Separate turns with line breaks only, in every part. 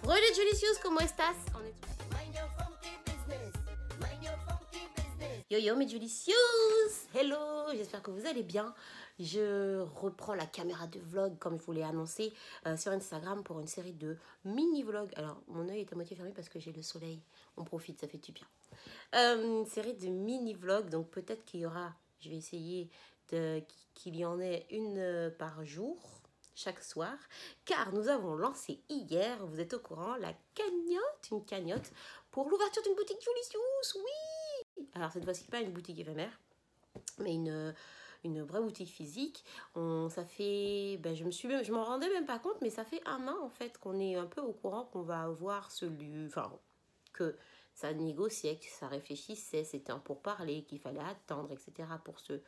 Hola Julicious, ¿cómo estás? Yo yo mes Julicious, hello, j'espère que vous allez bien. Je reprends la caméra de vlog comme je vous l'ai annoncé sur Instagram pour une série de mini-vlogs. Alors mon œil est à moitié fermé parce que j'ai le soleil, on profite, ça fait du bien. Une série de mini-vlogs, donc peut-être qu'il y aura, je vais essayer qu'il y en ait une par jour, chaque soir, car nous avons lancé hier, vous êtes au courant, la cagnotte, une cagnotte pour l'ouverture d'une boutique Julicious, oui. Alors cette fois-ci pas une boutique éphémère, mais une vraie boutique physique. Ça fait, je m'en rendais même pas compte, mais ça fait un an en fait qu'on est un peu au courant qu'on va avoir ce lieu, enfin que ça négociait, que ça réfléchissait, c'était un pourparler, qu'il fallait attendre, etc. pour ce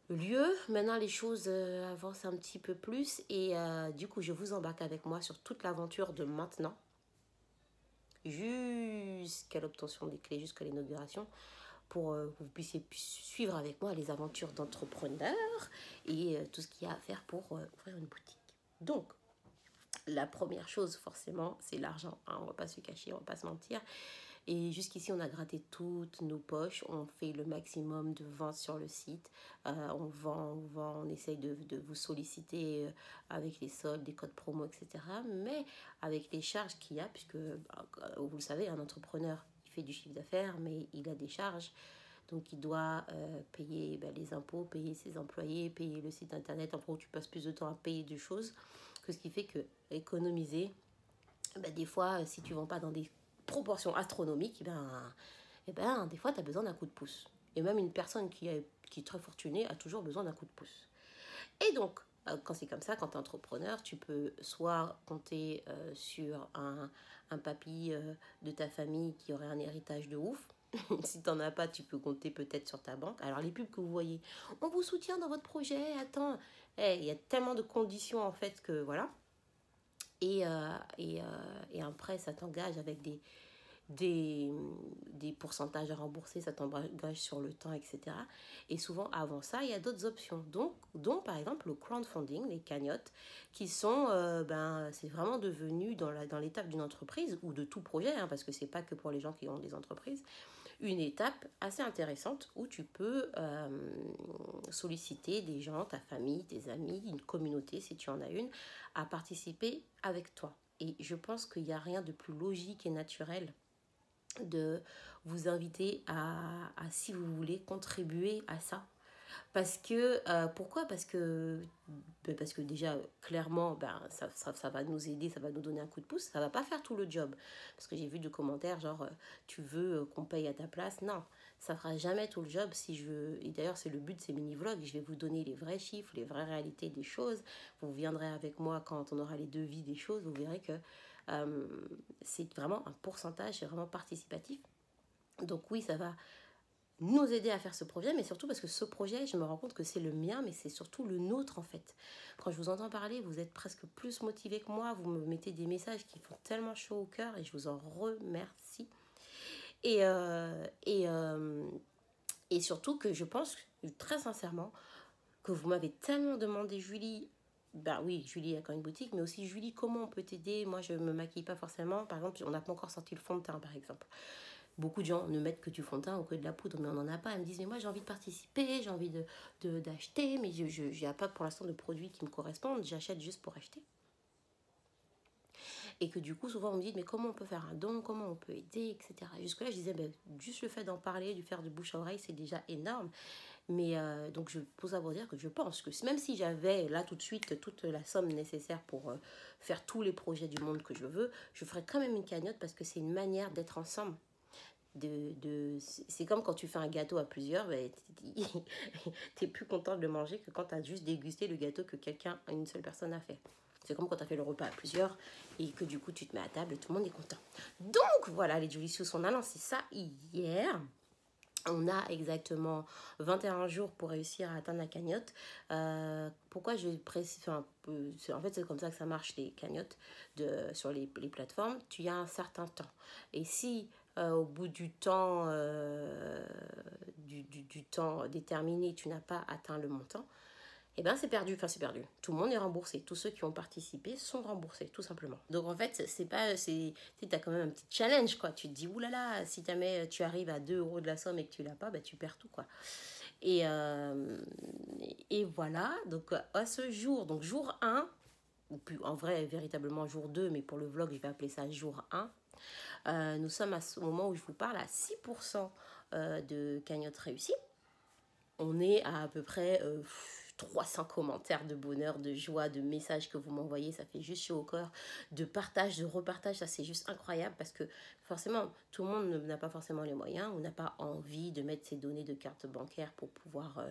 lieu. Maintenant, les choses avancent un petit peu plus et du coup, je vous embarque avec moi sur toute l'aventure de maintenant jusqu'à l'obtention des clés, jusqu'à l'inauguration, pour que vous puissiez suivre avec moi les aventures d'entrepreneur et tout ce qu'il y a à faire pour ouvrir une boutique. Donc, la première chose, forcément, c'est l'argent. Hein, on ne va pas se cacher, on ne va pas se mentir. Et jusqu'ici, on a gratté toutes nos poches. On fait le maximum de ventes sur le site. On vend, on essaye de vous solliciter avec les soldes, des codes promo, etc. Mais avec les charges qu'il y a, puisque vous le savez, un entrepreneur, il fait du chiffre d'affaires, mais il a des charges. Donc, il doit payer les impôts, payer ses employés, payer le site internet. En gros, tu passes plus de temps à payer des choses que ce qui fait que économiser, des fois, si tu ne vends pas dans des proportions astronomiques, des fois, tu as besoin d'un coup de pouce. Et même une personne qui est très fortunée a toujours besoin d'un coup de pouce. Et donc, quand c'est comme ça, quand tu es entrepreneur, tu peux soit compter sur un papy de ta famille qui aurait un héritage de ouf. Si tu n'en as pas, tu peux compter peut-être sur ta banque. Alors, les pubs que vous voyez, on vous soutient dans votre projet, attends. Il y a tellement de conditions, en fait, que voilà. Et après, ça t'engage avec des pourcentages à rembourser, ça t'engage sur le temps, etc. Et souvent, avant ça, il y a d'autres options. Donc, par exemple, le crowdfunding, les cagnottes, qui sont, c'est vraiment devenu dans l'étape d'une entreprise ou de tout projet, hein, parce que c'est pas que pour les gens qui ont des entreprises, une étape assez intéressante où tu peux solliciter des gens, ta famille, tes amis, une communauté, si tu en as une, à participer avec toi. Et je pense qu'il n'y a rien de plus logique et naturel de vous inviter à, si vous voulez, contribuer à ça. Parce que, pourquoi? Parce que déjà, clairement, ça va nous aider, ça va nous donner un coup de pouce. Ça va pas faire tout le job. Parce que j'ai vu de commentaires genre, tu veux qu'on paye à ta place? Non, ça fera jamais tout le job si je veux. Et d'ailleurs, c'est le but de ces mini-vlogs. Je vais vous donner les vrais chiffres, les vraies réalités des choses. Vous viendrez avec moi quand on aura les devis des choses. Vous verrez que c'est vraiment un pourcentage, c'est vraiment participatif. Donc oui, ça va nous aider à faire ce projet, mais surtout parce que ce projet, je me rends compte que c'est le mien, mais c'est surtout le nôtre en fait. Quand je vous entends parler, vous êtes presque plus motivé que moi, vous me mettez des messages qui font tellement chaud au cœur et je vous en remercie. Et surtout que je pense, très sincèrement, que vous m'avez tellement demandé, Julie, oui, Julie a quand même une boutique, mais aussi Julie, comment on peut t'aider? Moi, je ne me maquille pas forcément. Par exemple, on n'a pas encore sorti le fond de teint, par exemple. Beaucoup de gens ne mettent que du fond de teint ou que de la poudre, mais on n'en a pas. Elles me disent, mais moi j'ai envie de participer, j'ai envie d'acheter, mais il n'y a pas pour l'instant de produits qui me correspondent, j'achète juste pour acheter. Et que du coup, souvent on me dit, mais comment on peut faire un don, comment on peut aider, etc. Jusque-là, je disais, juste le fait d'en parler, de faire de bouche à oreille, c'est déjà énorme. Mais donc, je pose à vous dire que je pense que même si j'avais là tout de suite toute la somme nécessaire pour faire tous les projets du monde que je veux, je ferais quand même une cagnotte parce que c'est une manière d'être ensemble. C'est comme quand tu fais un gâteau à plusieurs, t'es plus content de le manger que quand tu as juste dégusté le gâteau que une seule personne a fait. C'est comme quand tu as fait le repas à plusieurs et que du coup tu te mets à table et tout le monde est content. Donc voilà les Julicious, on a lancé ça hier. On a exactement 21 jours pour réussir à atteindre la cagnotte. Pourquoi je précise, en fait c'est comme ça que ça marche les cagnottes sur les plateformes. Tu as un certain temps. Et si au bout du temps, du temps déterminé, tu n'as pas atteint le montant, eh bien c'est perdu, enfin c'est perdu. Tout le monde est remboursé. Tous ceux qui ont participé sont remboursés, tout simplement. Donc en fait, c'est pas, tu as quand même un petit challenge, quoi. Tu te dis, oulala, si jamais tu arrives à 2 € de la somme et que tu l'as pas, bah, tu perds tout, quoi. Et voilà, donc à ce jour, donc jour 1, ou plus en vrai, véritablement jour 2, mais pour le vlog, je vais appeler ça jour 1. Nous sommes à ce moment où je vous parle à 6% de cagnotte réussie. On est à peu près 300 commentaires de bonheur, de joie, de messages que vous m'envoyez. Ça fait juste chaud au cœur. De partage, de repartage, ça c'est juste incroyable parce que forcément, tout le monde n'a pas forcément les moyens ou n'a pas envie de mettre ses données de carte bancaire pour pouvoir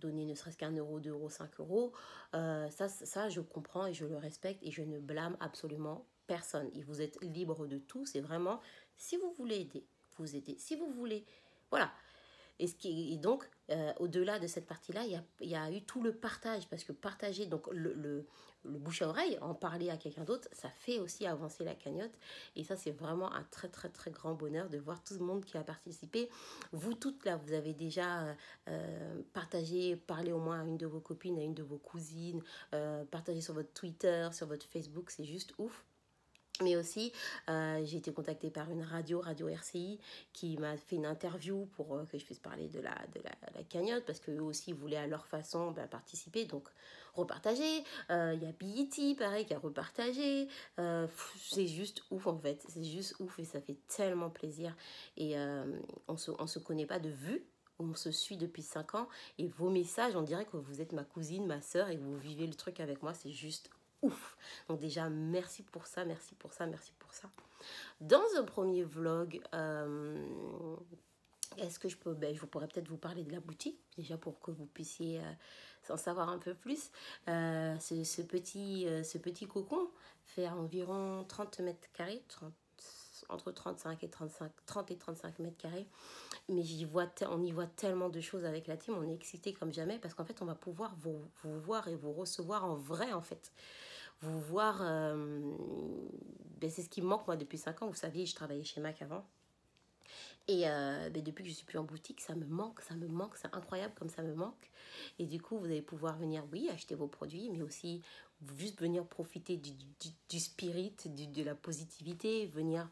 donner ne serait-ce qu'1 euro, 2 euros, 5 euros. Ça, je comprends et je le respecte et je ne blâme absolument personne. Et vous êtes libre de tout. C'est vraiment, si vous voulez aider, vous aidez. Si vous voulez, voilà. Et donc, au-delà de cette partie-là, il y a eu tout le partage, parce que partager, donc le bouche à oreille, en parler à quelqu'un d'autre, ça fait aussi avancer la cagnotte. Et ça, c'est vraiment un très, très, très grand bonheur de voir tout le monde qui a participé. Vous toutes, là, vous avez déjà partagé, parlé au moins à une de vos copines, à une de vos cousines, partagé sur votre Twitter, sur votre Facebook, c'est juste ouf. Mais aussi, j'ai été contactée par une radio RCI, qui m'a fait une interview pour que je puisse parler de la cagnotte, parce qu'eux aussi voulaient à leur façon participer, donc repartager. Il y a BET, pareil, qui a repartagé. C'est juste ouf, en fait. C'est juste ouf et ça fait tellement plaisir. Et on se connaît pas de vue. On se suit depuis 5 ans. Et vos messages, on dirait que vous êtes ma cousine, ma soeur, et que vous vivez le truc avec moi. C'est juste ouf. Donc déjà, merci pour ça, merci pour ça, merci pour ça. Dans un premier vlog, est-ce que je pourrais peut-être vous parler de la boutique, déjà pour que vous puissiez en savoir un peu plus. Ce petit cocon fait environ 30 mètres carrés, entre 35 et 30 et 35 mètres carrés. Mais on y voit tellement de choses avec la team, on est excité comme jamais parce qu'en fait, on va pouvoir vous voir et vous recevoir en vrai, en fait. Vous voir, c'est ce qui me manque moi depuis 5 ans. Vous saviez, je travaillais chez Mac avant. Et depuis que je suis plus en boutique, ça me manque, c'est incroyable comme ça me manque. Et du coup, vous allez pouvoir venir, oui, acheter vos produits, mais aussi juste venir profiter du spirit, de la positivité, venir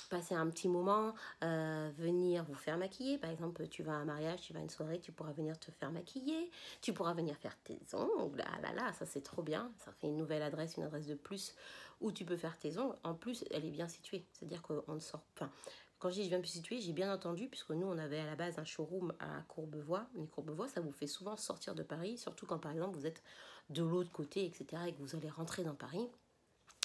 passer un petit moment, venir vous faire maquiller. Par exemple, tu vas à un mariage, tu vas à une soirée, tu pourras venir te faire maquiller, tu pourras venir faire tes ongles. Ah là là, ça c'est trop bien. Ça fait une nouvelle adresse, une adresse de plus où tu peux faire tes ongles. En plus, elle est bien située. C'est-à-dire qu'on ne sort pas. Quand je dis je viens me situer, j'ai bien entendu, puisque nous, on avait à la base un showroom à Courbevoie. Mais Courbevoie, ça vous fait souvent sortir de Paris, surtout quand, par exemple, vous êtes de l'autre côté, etc., et que vous allez rentrer dans Paris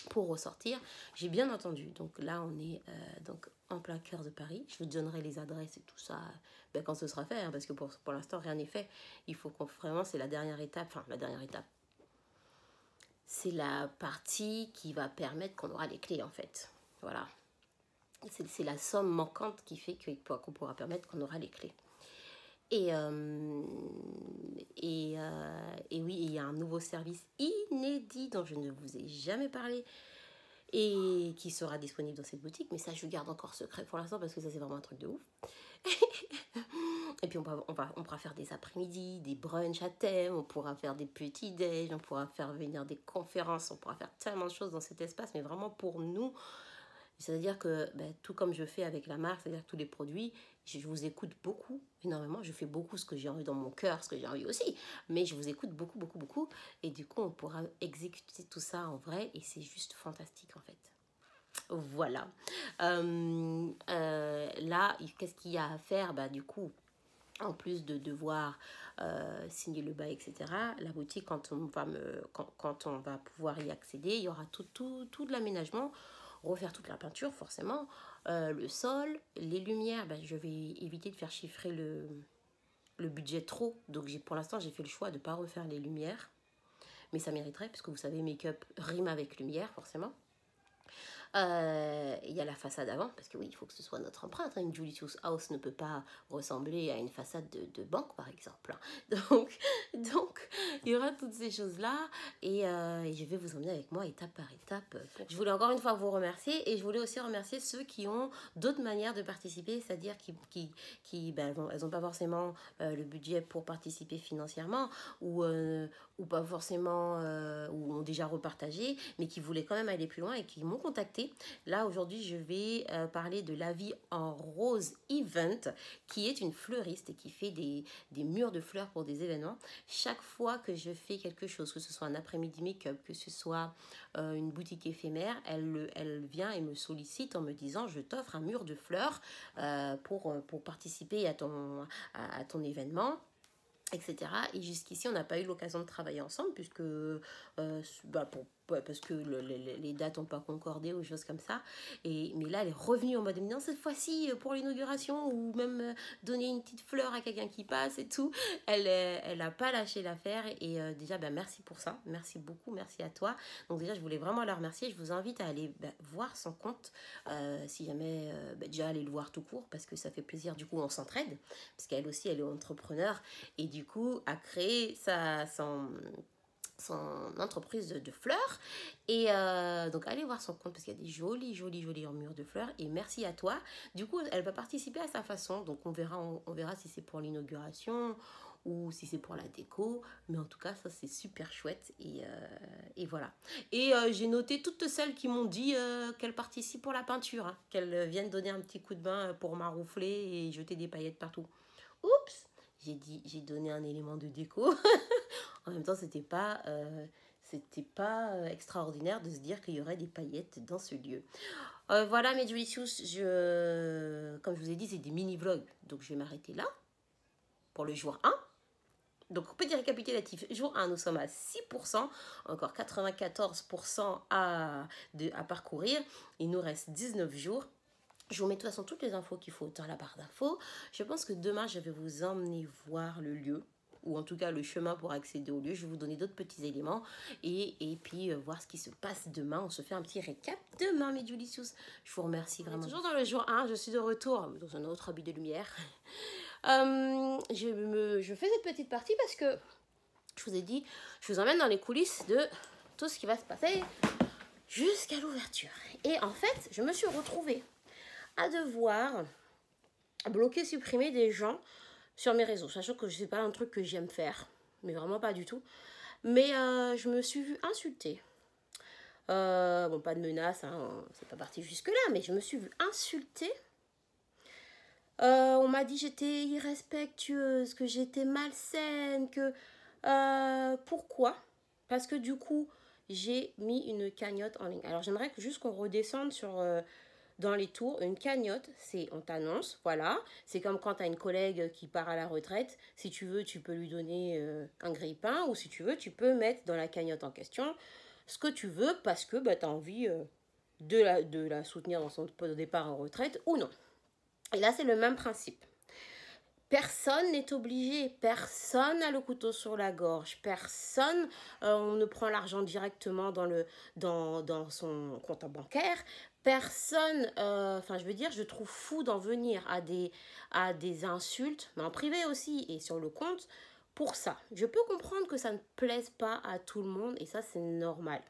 pour ressortir. J'ai bien entendu. Donc là, on est donc en plein cœur de Paris. Je vous donnerai les adresses et tout ça quand ce sera fait, hein, parce que pour l'instant, rien n'est fait. Il faut qu'on vraiment, c'est la dernière étape. Enfin, la dernière étape. C'est la partie qui va permettre qu'on aura les clés, en fait. Voilà. C'est la somme manquante qui fait qu'on pourra permettre qu'on aura les clés. Et oui, il y a un nouveau service inédit dont je ne vous ai jamais parlé et qui sera disponible dans cette boutique. Mais ça, je garde encore secret pour l'instant parce que ça, c'est vraiment un truc de ouf. Et puis, on pourra faire des après-midi, des brunchs à thème, on pourra faire des petits déj, on pourra faire venir des conférences, on pourra faire tellement de choses dans cet espace, mais vraiment pour nous. C'est-à-dire que, tout comme je fais avec la marque, c'est-à-dire tous les produits, je vous écoute beaucoup, énormément. Je fais beaucoup ce que j'ai envie dans mon cœur, ce que j'ai envie aussi. Mais je vous écoute beaucoup, beaucoup, beaucoup. Et du coup, on pourra exécuter tout ça en vrai. Et c'est juste fantastique, en fait. Voilà. Là, qu'est-ce qu'il y a à faire? Du coup, en plus de devoir signer le bail, etc., la boutique, quand on va pouvoir y accéder, il y aura tout de l'aménagement. Refaire toute la peinture, forcément, le sol, les lumières, je vais éviter de faire chiffrer le budget trop. Donc pour l'instant, j'ai fait le choix de ne pas refaire les lumières. Mais ça mériterait, parce que vous savez, make-up rime avec lumière, forcément. Il y a la façade avant, parce que oui, il faut que ce soit notre empreinte. Une Julicious House ne peut pas ressembler à une façade de banque, par exemple. Donc, il y aura toutes ces choses-là. Et je vais vous emmener avec moi étape par étape. Je voulais encore une fois vous remercier. Et je voulais aussi remercier ceux qui ont d'autres manières de participer, c'est-à-dire elles n'ont pas forcément le budget pour participer financièrement ou pas forcément, ou ont déjà repartagé, mais qui voulaient quand même aller plus loin et qui m'ont contacté. Là, aujourd'hui, je vais parler de La Vie en Rose Event, qui est une fleuriste et qui fait des murs de fleurs pour des événements. Chaque fois que je fais quelque chose, que ce soit un après-midi make-up, que ce soit une boutique éphémère, elle vient et me sollicite en me disant « Je t'offre un mur de fleurs pour participer à ton événement ». Etc. Et jusqu'ici, on n'a pas eu l'occasion de travailler ensemble puisque parce que les dates n'ont pas concordé ou choses comme ça. Mais là, elle est revenue en mode non, cette fois-ci pour l'inauguration ou même donner une petite fleur à quelqu'un qui passe et tout. Elle n'a pas lâché l'affaire et déjà, merci pour ça. Merci beaucoup, merci à toi. Donc déjà, je voulais vraiment la remercier. Je vous invite à aller voir son compte si jamais, déjà aller le voir tout court parce que ça fait plaisir. Du coup, on s'entraide parce qu'elle aussi, elle est entrepreneur et du coup, a créé son entreprise de fleurs et donc allez voir son compte parce qu'il y a des jolis murs de fleurs et merci à toi. Du coup elle va participer à sa façon, donc on verra si c'est pour l'inauguration ou si c'est pour la déco, mais en tout cas ça c'est super chouette et voilà. Et j'ai noté toutes celles qui m'ont dit qu'elles participent pour la peinture, hein, qu'elles viennent donner un petit coup de main pour maroufler et jeter des paillettes partout. Oups, j'ai donné un élément de déco. En même temps, c'était pas extraordinaire de se dire qu'il y aurait des paillettes dans ce lieu. Voilà mes Julicious, comme je vous ai dit, c'est des mini-vlogs. Donc je vais m'arrêter là pour le jour 1. Donc petit récapitulatif, jour 1, nous sommes à 6%, encore 94% à parcourir. Il nous reste 19 jours. Je vous mets de toute façon toutes les infos qu'il faut dans la barre d'infos. Je pense que demain, je vais vous emmener voir le lieu, ou en tout cas le chemin pour accéder au lieu. Je vais vous donner d'autres petits éléments et puis voir ce qui se passe demain. On se fait un petit récap demain, mes Julicious. Je vous remercie vraiment. Toujours dans le jour 1, je suis de retour dans un autre habit de lumière. Je fais cette petite partie parce que je vous ai dit, je vous emmène dans les coulisses de tout ce qui va se passer jusqu'à l'ouverture. Et en fait, je me suis retrouvée à devoir bloquer, supprimer des gens sur mes réseaux, sachant que c'est pas un truc que j'aime faire, mais vraiment pas du tout. Mais je me suis vue insultée. Bon, pas de menaces, hein, c'est pas parti jusque-là, mais je me suis vue insultée. On m'a dit que j'étais irrespectueuse, que j'étais malsaine, que... pourquoi? Parce que du coup, j'ai mis une cagnotte en ligne. Alors, j'aimerais juste qu'on redescende sur... dans les tours, une cagnotte, c'est on t'annonce, voilà. C'est comme quand tu as une collègue qui part à la retraite. Si tu veux, tu peux lui donner un grille-pain ou si tu veux, tu peux mettre dans la cagnotte en question ce que tu veux parce que tu as envie de la soutenir dans son départ en retraite ou non. Et là, c'est le même principe. Personne n'est obligé, personne n'a le couteau sur la gorge, personne, on ne prend l'argent directement dans son compte bancaire, personne, je veux dire, je trouve fou d'en venir à des insultes, mais en privé aussi et sur le compte, pour ça. Je peux comprendre que ça ne plaise pas à tout le monde et ça c'est normal.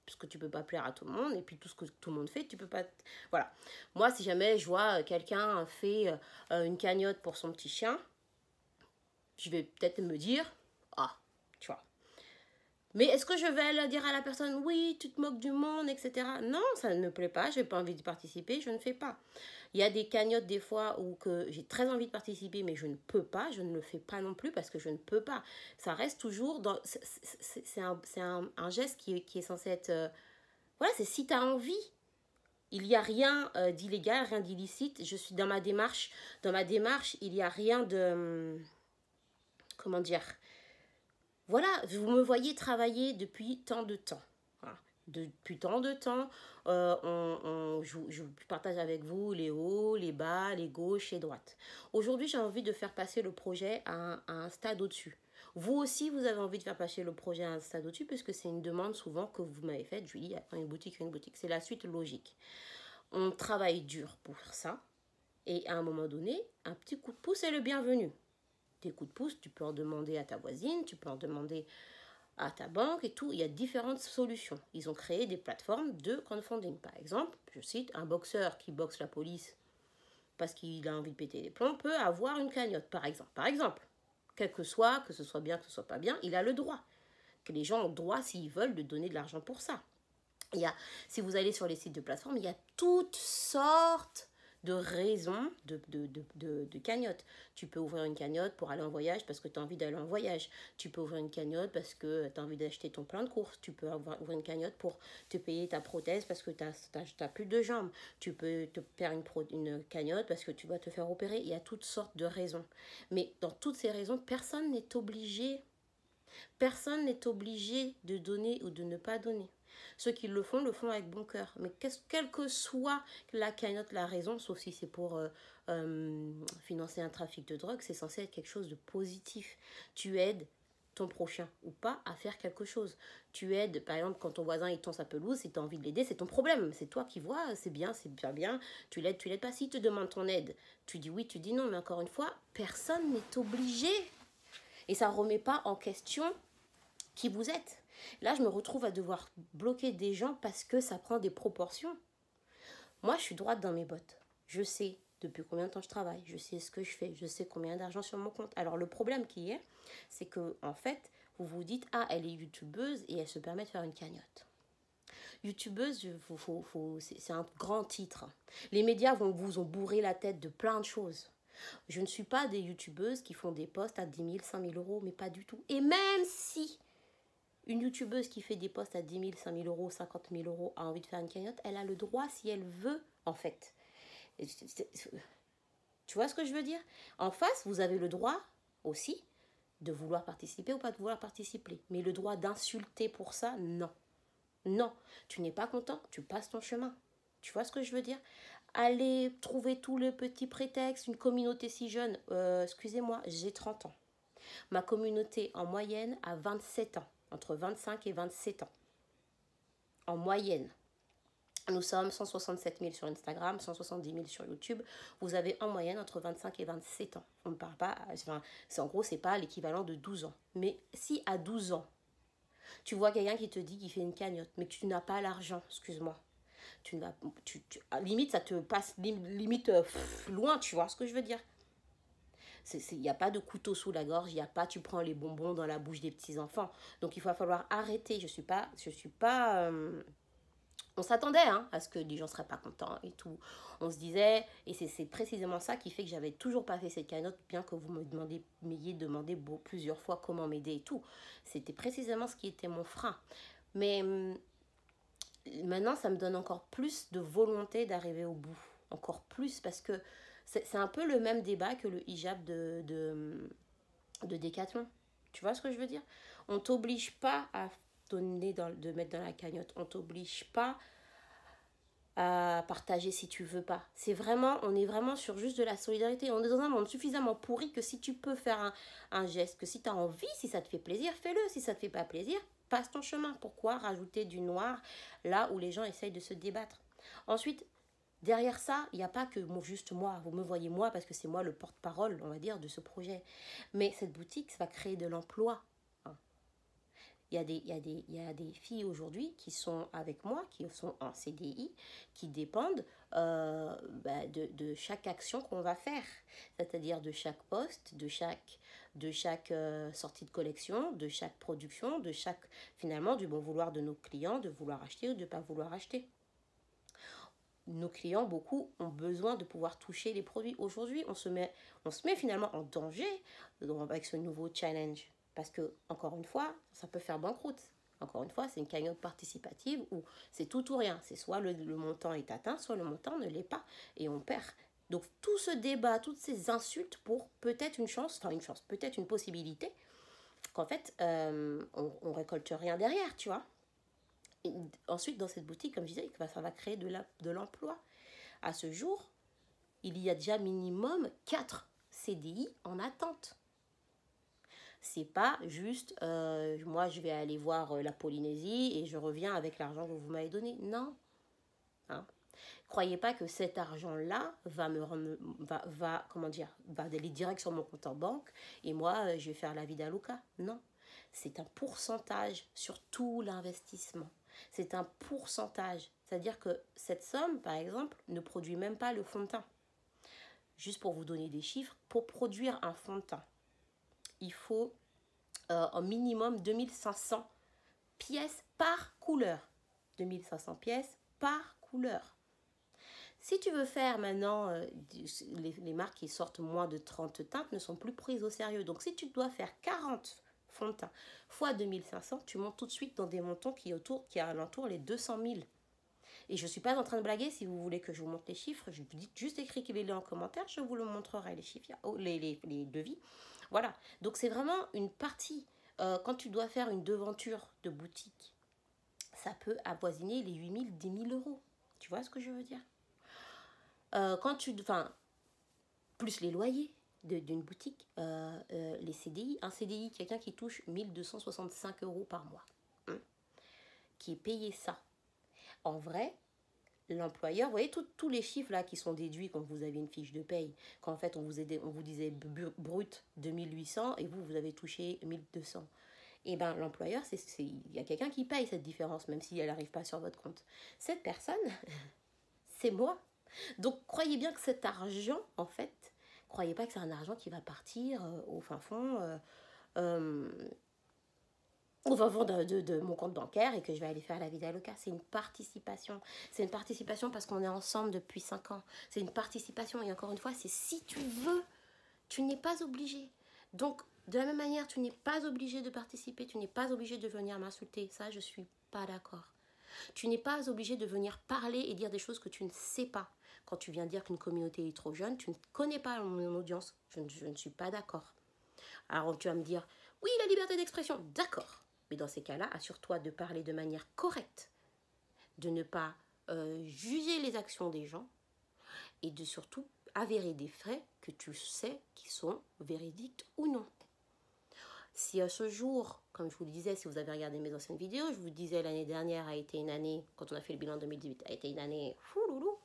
Parce que tu peux pas plaire à tout le monde et puis tout ce que tout le monde fait, tu peux pas... Voilà. Moi, si jamais je vois quelqu'un fait une cagnotte pour son petit chien, je vais peut-être me dire, ah, tu vois. Mais est-ce que je vais dire à la personne, oui, tu te moques du monde, etc. Non, ça ne me plaît pas, je n'ai pas envie de participer, je ne fais pas. Il y a des cagnottes des fois où j'ai très envie de participer, mais je ne peux pas, je ne le fais pas non plus parce que je ne peux pas. Ça reste toujours dans... C'est un geste qui est censé être... voilà, c'est si tu as envie. Il n'y a rien d'illégal, rien d'illicite. Je suis dans ma démarche. Dans ma démarche, il n'y a rien de... comment dire? Voilà, vous me voyez travailler depuis tant de temps. Voilà. Depuis tant de temps, je partage avec vous les hauts, les bas, les gauches et droites. Aujourd'hui, j'ai envie de faire passer le projet à un stade au-dessus. Vous aussi, vous avez envie de faire passer le projet à un stade au-dessus, puisque c'est une demande souvent que vous m'avez faite. Julie, attends, une boutique, une boutique. C'est la suite logique. On travaille dur pour ça. Et à un moment donné, un petit coup de pouce est le bienvenu. Des coups de pouce, tu peux en demander à ta voisine, tu peux en demander à ta banque et tout. Il y a différentes solutions. Ils ont créé des plateformes de crowdfunding. Par exemple, je cite, un boxeur qui boxe la police parce qu'il a envie de péter les plombs peut avoir une cagnotte, par exemple. Par exemple, quel que ce soit bien, que ce soit pas bien, il a le droit. Que les gens ont le droit, s'ils veulent, de donner de l'argent pour ça. Si vous allez sur les sites de plateforme, il y a toutes sortes de raisons de cagnotte. Tu peux ouvrir une cagnotte pour aller en voyage parce que tu as envie d'aller en voyage. Tu peux ouvrir une cagnotte parce que tu as envie d'acheter ton plein de courses. Tu peux ouvrir une cagnotte pour te payer ta prothèse parce que tu n'as plus de jambes. Tu peux te faire une cagnotte parce que tu vas te faire opérer. Il y a toutes sortes de raisons. Mais dans toutes ces raisons, personne n'est obligé. Personne n'est obligé de donner ou de ne pas donner. Ceux qui le font avec bon cœur. Mais quelle que soit la cagnotte, la raison, sauf si c'est pour financer un trafic de drogue, c'est censé être quelque chose de positif. Tu aides ton prochain ou pas à faire quelque chose. Tu aides, par exemple, quand ton voisin il tond sa pelouse, si tu as envie de l'aider, c'est ton problème. C'est toi qui vois, c'est bien, tu l'aides pas. Si tu demandes ton aide, tu dis oui, tu dis non, mais encore une fois, personne n'est obligé. Et ça ne remet pas en question qui vous êtes. Là, je me retrouve à devoir bloquer des gens parce que ça prend des proportions. Moi, je suis droite dans mes bottes. Je sais depuis combien de temps je travaille. Je sais ce que je fais. Je sais combien d'argent sur mon compte. Alors, le problème qui est, c'est que en fait, vous vous dites, ah, elle est youtubeuse et elle se permet de faire une cagnotte. Youtubeuse, c'est un grand titre. Les médias vous ont bourré la tête de plein de choses. Je ne suis pas des youtubeuses qui font des posts à 10 000, 5 000 euros, mais pas du tout. Et même si une youtubeuse qui fait des posts à 10 000, 5 000 euros, 50 000 euros a envie de faire une cagnotte, elle a le droit si elle veut, en fait. Tu vois ce que je veux dire? En face, vous avez le droit aussi de vouloir participer ou pas de vouloir participer. Mais le droit d'insulter pour ça, non. Non, tu n'es pas content, tu passes ton chemin. Tu vois ce que je veux dire? Aller trouver tout le petit prétexte, une communauté si jeune. Excusez-moi, j'ai 30 ans. Ma communauté en moyenne a 27 ans, entre 25 et 27 ans. En moyenne. Nous sommes 167 000 sur Instagram, 170 000 sur YouTube. Vous avez en moyenne entre 25 et 27 ans. On ne parle pas, enfin, en gros, c'est pas l'équivalent de 12 ans. Mais si à 12 ans, tu vois quelqu'un qui te dit qu'il fait une cagnotte, mais que tu n'as pas l'argent, excuse-moi. Limite, ça te passe limite loin, tu vois ce que je veux dire. Il n'y a pas de couteau sous la gorge, il n'y a pas tu prends les bonbons dans la bouche des petits-enfants. Donc il va falloir arrêter. Je suis pas on s'attendait à ce que les gens ne seraient pas contents et tout. On se disait, et c'est précisément ça qui fait que j'avais toujours pas fait cette cagnotte, bien que vous m'ayez demandé plusieurs fois comment m'aider et tout. C'était précisément ce qui était mon frein. Mais maintenant, ça me donne encore plus de volonté d'arriver au bout. Encore plus, parce que c'est un peu le même débat que le hijab de Décathlon. Tu vois ce que je veux dire? On t'oblige pas à donner, de mettre dans la cagnotte. On t'oblige pas à partager si tu veux pas. On est vraiment sur juste de la solidarité. On est dans un monde suffisamment pourri que si tu peux faire un geste, que si tu as envie, si ça te fait plaisir, fais-le. Si ça te fait pas plaisir, passe ton chemin. Pourquoi rajouter du noir là où les gens essayent de se débattre? Ensuite, derrière ça, il n'y a pas que juste moi. Vous me voyez moi parce que c'est moi le porte-parole, on va dire, de ce projet. Mais cette boutique, ça va créer de l'emploi. Il y a des filles aujourd'hui qui sont avec moi, qui sont en CDI, qui dépendent de chaque action qu'on va faire. C'est-à-dire de chaque poste, de chaque sortie de collection, de chaque production, finalement, du bon vouloir de nos clients, de vouloir acheter ou de ne pas vouloir acheter. Nos clients, beaucoup, ont besoin de pouvoir toucher les produits. Aujourd'hui, on se met finalement en danger avec ce nouveau challenge. Parce que, encore une fois, ça peut faire banqueroute. Encore une fois, c'est une cagnotte participative où c'est tout ou rien. C'est soit le montant est atteint, soit le montant ne l'est pas. Et on perd. Donc, tout ce débat, toutes ces insultes pour peut-être peut-être une possibilité qu'en fait, on récolte rien derrière, tu vois. Et ensuite, dans cette boutique, comme je disais, ça va créer de l'emploi. À ce jour, il y a déjà minimum 4 CDI en attente. C'est pas juste, moi je vais aller voir la Polynésie et je reviens avec l'argent que vous m'avez donné. Non. Hein. Croyez pas que cet argent-là comment dire, va aller direct sur mon compte en banque et moi, je vais faire la vie d'Alouka. Non. C'est un pourcentage sur tout l'investissement. C'est un pourcentage. C'est-à-dire que cette somme, par exemple, ne produit même pas le fond de teint. Juste pour vous donner des chiffres, pour produire un fond de teint, il faut un minimum 2500 pièces par couleur. 2500 pièces par couleur. Si tu veux faire maintenant, les marques qui sortent moins de 30 teintes ne sont plus prises au sérieux. Donc si tu dois faire 40 fonds de teint fois 2500, tu montes tout de suite dans des montants qui alentour les 200 000. Et je ne suis pas en train de blaguer. Si vous voulez que je vous montre les chiffres, je vous dis juste écrivez-les en commentaire, je vous le montrerai, les chiffres, les devis. Voilà, donc c'est vraiment une partie. Quand tu dois faire une devanture de boutique, ça peut avoisiner les 8 000, 10 000 euros. Tu vois ce que je veux dire? Plus les loyers d'une boutique, les CDI. Un CDI, quelqu'un qui touche 1265 euros par mois, qui est payé ça. En vrai, l'employeur, vous voyez tous les chiffres là qui sont déduits quand vous avez une fiche de paye, quand en fait on vous disait brut 2800 et vous avez touché 1200. Et bien l'employeur, il y a quelqu'un qui paye cette différence, même si elle n'arrive pas sur votre compte. Cette personne, c'est moi. Donc croyez bien que cet argent, en fait, croyez pas que c'est un argent qui va partir au fin fond de mon compte bancaire et que je vais aller faire la vie d'Aloca. C'est une participation. C'est une participation parce qu'on est ensemble depuis 5 ans. C'est une participation. Et encore une fois, c'est si tu veux, tu n'es pas obligé. Donc, de la même manière, tu n'es pas obligé de participer. Tu n'es pas obligé de venir m'insulter. Ça, je ne suis pas d'accord. Tu n'es pas obligé de venir parler et dire des choses que tu ne sais pas. Quand tu viens dire qu'une communauté est trop jeune, tu ne connais pas mon audience. Je ne suis pas d'accord. Alors, tu vas me dire, oui, la liberté d'expression. D'accord. Mais dans ces cas-là, assure-toi de parler de manière correcte, de ne pas juger les actions des gens et de surtout avérer des faits que tu sais qui sont véridiques ou non. Si à ce jour, comme je vous le disais, si vous avez regardé mes anciennes vidéos, je vous disais l'année dernière a été une année, quand on a fait le bilan 2018, a été une année fouloulou,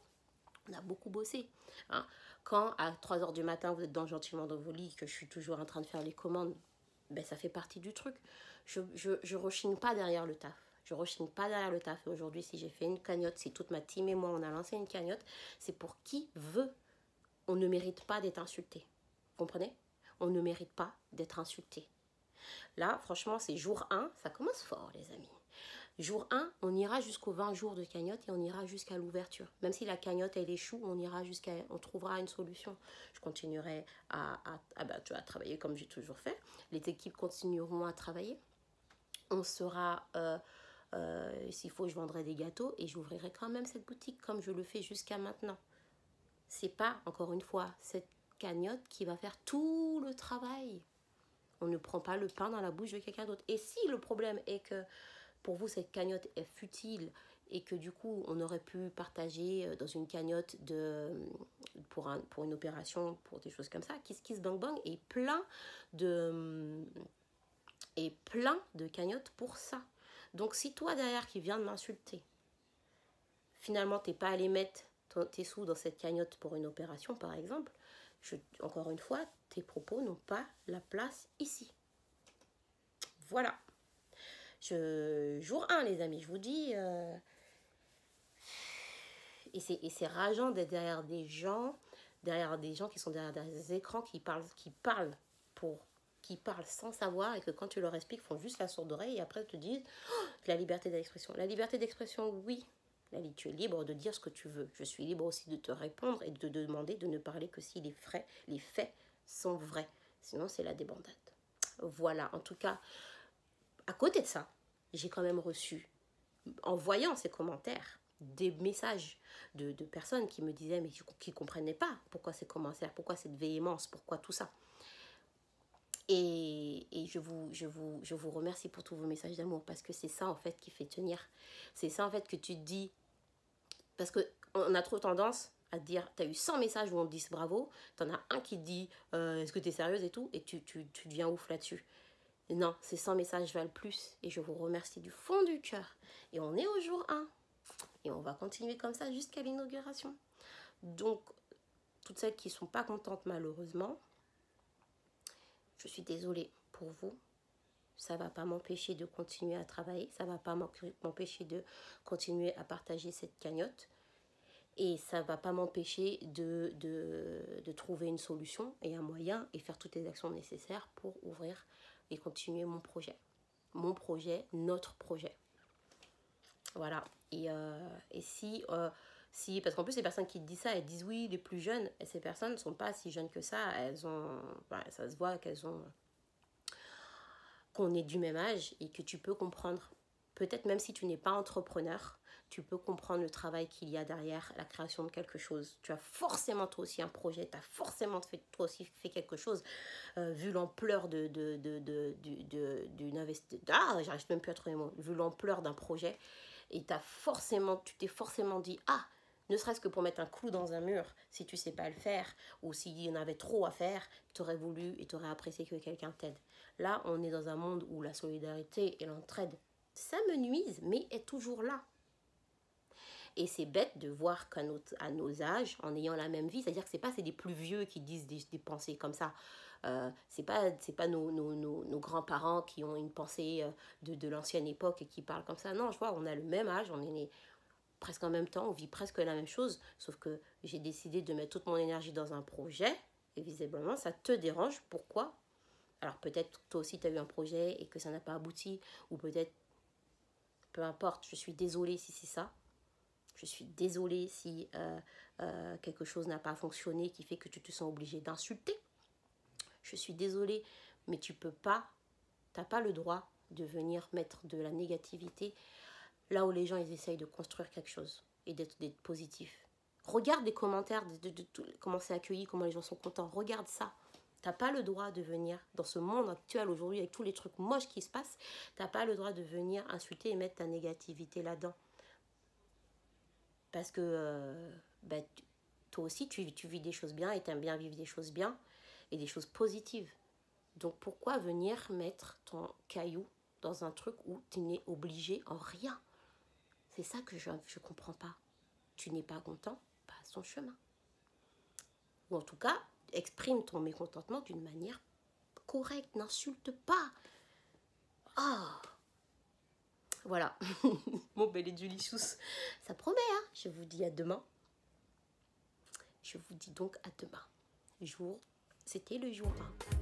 on a beaucoup bossé. Hein. Quand à 3h du matin, vous êtes gentiment dans vos lits, que je suis toujours en train de faire les commandes, ben ça fait partie du truc. Je rechigne pas derrière le taf. Je rechigne pas derrière le taf. Et aujourd'hui, si j'ai fait une cagnotte, si toute ma team et moi, on a lancé une cagnotte, c'est pour qui veut. On ne mérite pas d'être insulté. Vous comprenez? On ne mérite pas d'être insulté. Là, franchement, c'est jour 1. Ça commence fort, les amis. Jour 1, on ira jusqu'aux 20 jours de cagnotte et on ira jusqu'à l'ouverture. Même si la cagnotte, elle échoue, on trouvera une solution. Je continuerai à travailler comme j'ai toujours fait. Les équipes continueront à travailler. On sera, s'il faut, je vendrai des gâteaux et j'ouvrirai quand même cette boutique comme je le fais jusqu'à maintenant. C'est pas, encore une fois, cette cagnotte qui va faire tout le travail. On ne prend pas le pain dans la bouche de quelqu'un d'autre. Et si le problème est que pour vous, cette cagnotte est futile et que du coup, on aurait pu partager dans une cagnotte pour une opération, pour des choses comme ça, Kiss Bang Bang est plein de cagnottes pour ça. Donc, si toi, derrière, qui viens de m'insulter, finalement, t'es pas allé mettre tes sous dans cette cagnotte pour une opération, par exemple, encore une fois, tes propos n'ont pas la place ici. Voilà. Jour 1, les amis, je vous dis. Et c'est rageant d'être derrière des gens qui sont derrière des écrans qui parlent sans savoir et que quand tu leur expliques, font juste la sourde oreille et après te disent la liberté d'expression. La liberté d'expression, oui. Tu es libre de dire ce que tu veux. Je suis libre aussi de te répondre et de te demander de ne parler que si les faits sont vrais. Sinon, c'est la débandade. Voilà, en tout cas, à côté de ça, j'ai quand même reçu, en voyant ces commentaires, des messages de personnes qui me disaient, mais qui ne comprenaient pas pourquoi ces commentaires, pourquoi cette véhémence, pourquoi tout ça. Et je vous remercie pour tous vos messages d'amour parce que c'est ça en fait qui fait tenir. C'est ça en fait que tu te dis, parce qu'on a trop tendance à te dire, tu as eu 100 messages où on te dit bravo, tu en as un qui te dit est-ce que tu es sérieuse et tout, et tu deviens ouf là-dessus. Non, ces 100 messages valent plus. Et je vous remercie du fond du cœur. Et on est au jour 1. Et on va continuer comme ça jusqu'à l'inauguration. Donc, toutes celles qui ne sont pas contentes malheureusement, je suis désolée pour vous. Ça ne va pas m'empêcher de continuer à travailler. Ça ne va pas m'empêcher de continuer à partager cette cagnotte. Et ça ne va pas m'empêcher de trouver une solution et un moyen et faire toutes les actions nécessaires pour ouvrir et continuer mon projet. Mon projet, notre projet. Voilà. Et si, parce qu'en plus, les personnes qui disent ça, elles disent oui, les plus jeunes, et ces personnes ne sont pas si jeunes que ça. Elles ont, ça se voit qu'on est du même âge et que tu peux comprendre. Peut-être même si tu n'es pas entrepreneur, tu peux comprendre le travail qu'il y a derrière la création de quelque chose. Tu as forcément toi aussi un projet, tu as forcément toi aussi fait quelque chose, vu l'ampleur d'une investissement. Ah, j'arrive même plus à trouver les mots. Vu l'ampleur d'un projet, et tu t'es forcément dit, ah, ne serait-ce que pour mettre un clou dans un mur, si tu sais pas le faire, ou s'il y en avait trop à faire, tu aurais voulu et tu aurais apprécié que quelqu'un t'aide. Là, on est dans un monde où la solidarité et l'entraide, ça me nuise, mais est toujours là. Et c'est bête de voir qu'à nos âges, en ayant la même vie, c'est-à-dire que c'est des plus vieux qui disent des pensées comme ça. C'est pas nos grands-parents qui ont une pensée de l'ancienne époque et qui parlent comme ça. Non, je vois, on a le même âge, on est nés presque en même temps, on vit presque la même chose, sauf que j'ai décidé de mettre toute mon énergie dans un projet, et visiblement, ça te dérange. Pourquoi? Alors peut-être toi aussi tu as eu un projet et que ça n'a pas abouti, ou peut-être, peu importe, je suis désolée si c'est ça. Je suis désolée si quelque chose n'a pas fonctionné qui fait que tu te sens obligé d'insulter. Je suis désolée, mais tu n'as pas le droit de venir mettre de la négativité là où les gens ils essayent de construire quelque chose et d'être positifs. Regarde les commentaires, comment c'est accueilli, comment les gens sont contents. Regarde ça. T'as pas le droit de venir, dans ce monde actuel aujourd'hui, avec tous les trucs moches qui se passent, t'as pas le droit de venir insulter et mettre ta négativité là-dedans. Parce que toi aussi, tu vis des choses bien et tu aimes bien vivre des choses bien et des choses positives. Donc pourquoi venir mettre ton caillou dans un truc où tu n'es obligé en rien? C'est ça que je ne comprends pas. Tu n'es pas content, passe ton chemin. Ou en tout cas, exprime ton mécontentement d'une manière correcte, n'insulte pas. Ah, voilà. Mon bel et Julicious, ça promet, hein. Je vous dis à demain. Je vous dis donc à demain. C'était le jour 1.